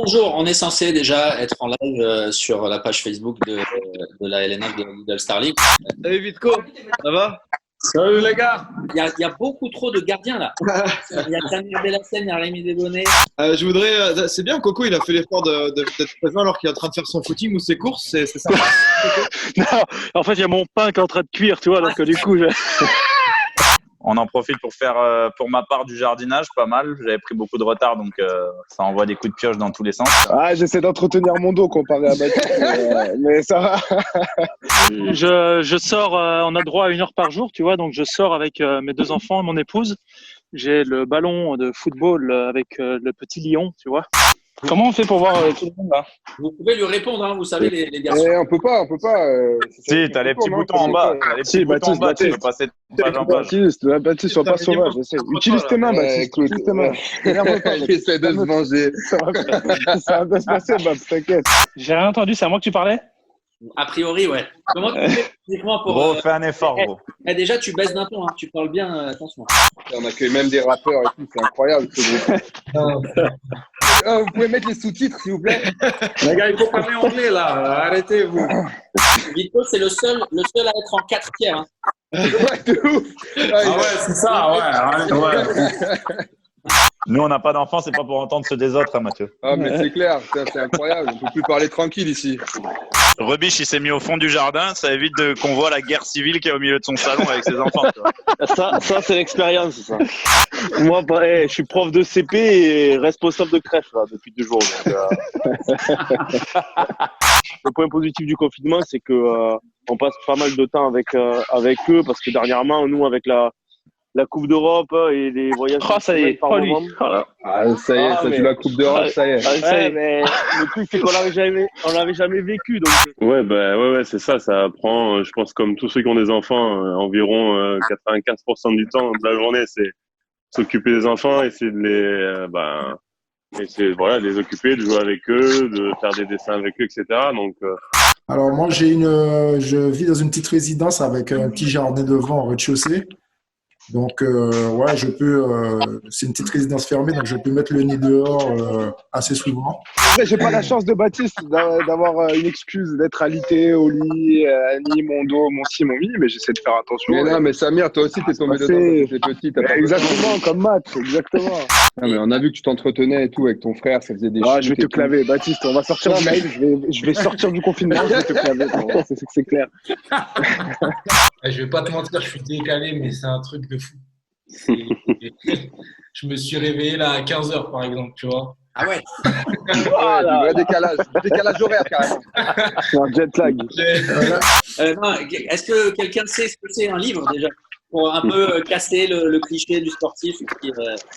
bonjour, on est censé déjà être en live sur la page Facebook de la LNF de Lidl Starling. Salut Vitko, ça va? Salut les gars. Il y a beaucoup trop de gardiens là. Il y a Samir Bellassem, il y a Rémi Desbonnets. Je voudrais. C'est bien, Coco, il a fait l'effort d'être présent alors qu'il est en train de faire son footing ou ses courses, c'est sympa. Non, en fait, il y a mon pain qui est en train de cuire, tu vois, donc du coup, On en profite pour faire, pour ma part, du jardinage, pas mal. J'avais pris beaucoup de retard, donc ça envoie des coups de pioche dans tous les sens. Ah, j'essaie d'entretenir mon dos comparé à Baptiste, mais ça va. je sors, on a droit à 1 heure par jour, tu vois, donc je sors avec mes 2 enfants et mon épouse. J'ai le ballon de football avec le petit lion, tu vois. Comment on fait pour voir tout le monde là? Vous pouvez lui répondre, hein, vous savez, les garçons. On peut pas. Si, t'as les petits boutons en bas. T'as les petits boutons en bas, tu peux passer de page en page. Baptiste, sois pas sauvage, j'essaie. Utilise tes mains, Baptiste. Utilise tes mains. Il essaie de se manger. Ça va bien se passer, Baptiste, t'inquiète. J'ai rien entendu, c'est à moi que tu parlais? A priori, ouais. Comment tu fais physiquement pour. Gros, fais un effort, gros. Déjà, tu baisses d'un ton, hein, tu parles bien, attention. On accueille même des rappeurs et tout, c'est incroyable ce groupe. Vous pouvez mettre les sous-titres, s'il vous plaît? Les gars, il faut parler anglais là. Arrêtez-vous. Vito, c'est le seul à être en 4 tiers. Hein. Ouais, de ouf. Ah ouais, c'est ça, ouais. Nous, on n'a pas d'enfants, c'est pas pour entendre ceux des autres, hein, Mathieu. Ah, mais c'est clair, c'est incroyable. On peut plus parler tranquille ici. Rebiche, il s'est mis au fond du jardin, ça évite qu'on voit la guerre civile qui est au milieu de son salon avec ses enfants. Tu vois. Ça c'est l'expérience, ça. Moi, je suis prof de CP et responsable de crèche là, depuis 2 jours. Donc, le point positif du confinement, c'est que on passe pas mal de temps avec eux parce que dernièrement, nous, avec la Coupe d'Europe et les voyages. Oh, ça y est, par lui. moment. Voilà. Ah, ça y est, ça joue la Coupe d'Europe, ça y est. Ouais, mais le truc, c'est qu'on l'avait jamais vécu. Donc... Ouais, c'est ça. Ça prend, je pense, comme tous ceux qui ont des enfants, environ 95% du temps de la journée, c'est s'occuper des enfants, essayer de de les occuper, de jouer avec eux, de faire des dessins avec eux, etc. Donc, Alors moi, je vis dans une petite résidence avec un petit jardin devant au rez-de-chaussée. Donc, ouais, c'est une petite résidence fermée, donc je peux mettre le nez dehors assez souvent. Après, j'ai pas la chance de Baptiste d'avoir une excuse d'être alité au lit, Annie, mon dos, mon ci, mon mi, mais j'essaie de faire attention. Mais non, mais Samir, toi aussi, t'es tombé dedans quand t'étais petit. Exactement, comme Matt, exactement. Non, mais on a vu que tu t'entretenais et tout avec ton frère, ça faisait des Je vais te claver, Baptiste, on va sortir du live, je vais sortir du confinement, je vais te claver, c'est clair. Je vais pas te mentir, je suis décalé, mais c'est un truc de fou. Je me suis réveillé là à 15h par exemple, tu vois. Ah ouais. Voilà. Du vrai décalage horaire carrément. C'est un jet lag. Est-ce que quelqu'un sait ce que c'est un livre déjà? Pour un peu casser le cliché du sportif.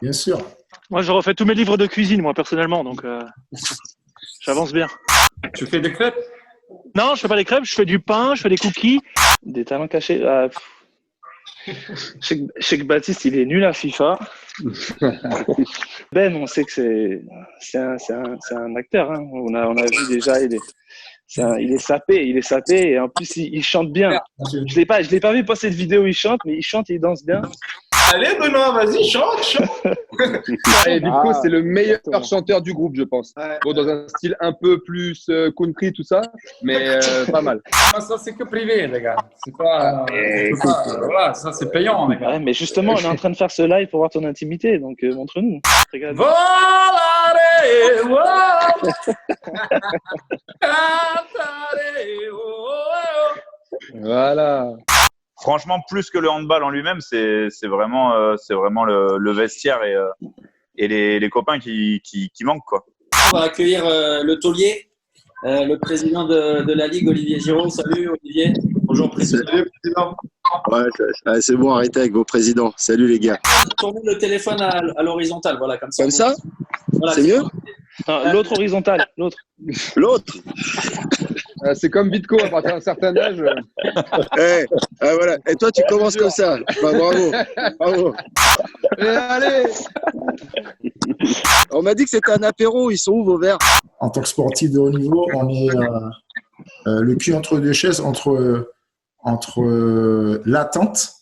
Bien sûr. Moi, je refais tous mes livres de cuisine, moi, personnellement, donc j'avance bien. Tu fais des crêpes? Non, je fais pas des crêpes, je fais du pain, je fais des cookies, des talents cachés. Je sais que Baptiste, il est nul à FIFA. Ben, on sait que c'est un acteur. Hein. On a vu déjà, il est sapé, et en plus il chante bien. Je l'ai pas vu passer de vidéo où il chante, mais il chante et il danse bien. Allez Benoît, vas-y, chante. Et Vico, c'est le meilleur chanteur du groupe, je pense. Bon, dans un style un peu plus country, tout ça, mais pas mal. Ça, c'est que privé, les gars. C'est pas. Voilà, ça, c'est payant, les gars. Ouais, mais justement, on est en train de faire ce live pour voir ton intimité, donc montre-nous. Voilà. Franchement, plus que le handball en lui-même, c'est vraiment le vestiaire et les copains qui manquent, quoi. On va accueillir le taulier, le président de la Ligue, Olivier Giraud. Salut Olivier. Bonjour président. Salut président. Ouais, c'est bon, arrêtez avec vos présidents. Salut les gars. Tournez le téléphone à l'horizontale, voilà, comme ça. Comme ça voilà, c'est mieux. Non, l'autre horizontal, l'autre. C'est comme Vitko, à partir d'un certain âge. Voilà. Et toi, tu commences comme ça. Bah, bravo. Allez. On m'a dit que c'était un apéro. Ils sont où vos verres? En tant que sportif de haut niveau, on est le cul entre 2 chaises, entre l'attente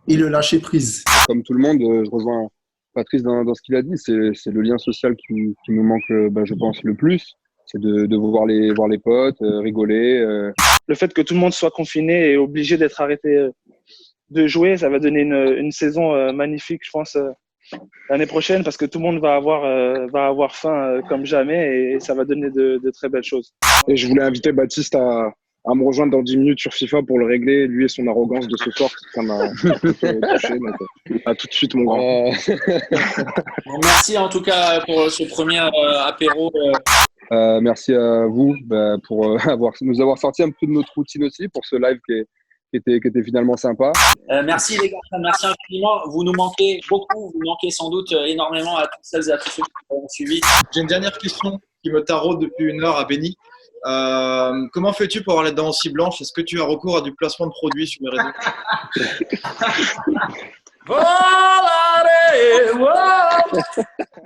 et le lâcher prise. Comme tout le monde, je rejoins Patrice dans ce qu'il a dit. C'est le lien social qui nous manque, je pense, le plus. C'est de voir les potes, rigoler. Le fait que tout le monde soit confiné et obligé d'être arrêté de jouer, ça va donner une saison magnifique, je pense, l'année prochaine, parce que tout le monde va avoir faim comme jamais et ça va donner de très belles choses. Et je voulais inviter Baptiste à me rejoindre dans 10 minutes sur FIFA pour le régler, lui et son arrogance de ce soir, ça m'a touché. Donc, à tout de suite, mon grand. Bon, merci en tout cas pour ce premier apéro. Merci à vous pour nous avoir sorti un peu de notre routine aussi pour ce live qui était finalement sympa. Merci les gars, merci infiniment. Vous nous manquez beaucoup, vous manquez sans doute énormément à toutes celles et à tous ceux qui vous ont suivi. J'ai une dernière question qui me taraude depuis 1 heure à Benny. Comment fais-tu pour avoir les dents aussi blanches? Est-ce que tu as recours à du placement de produits sur les réseaux?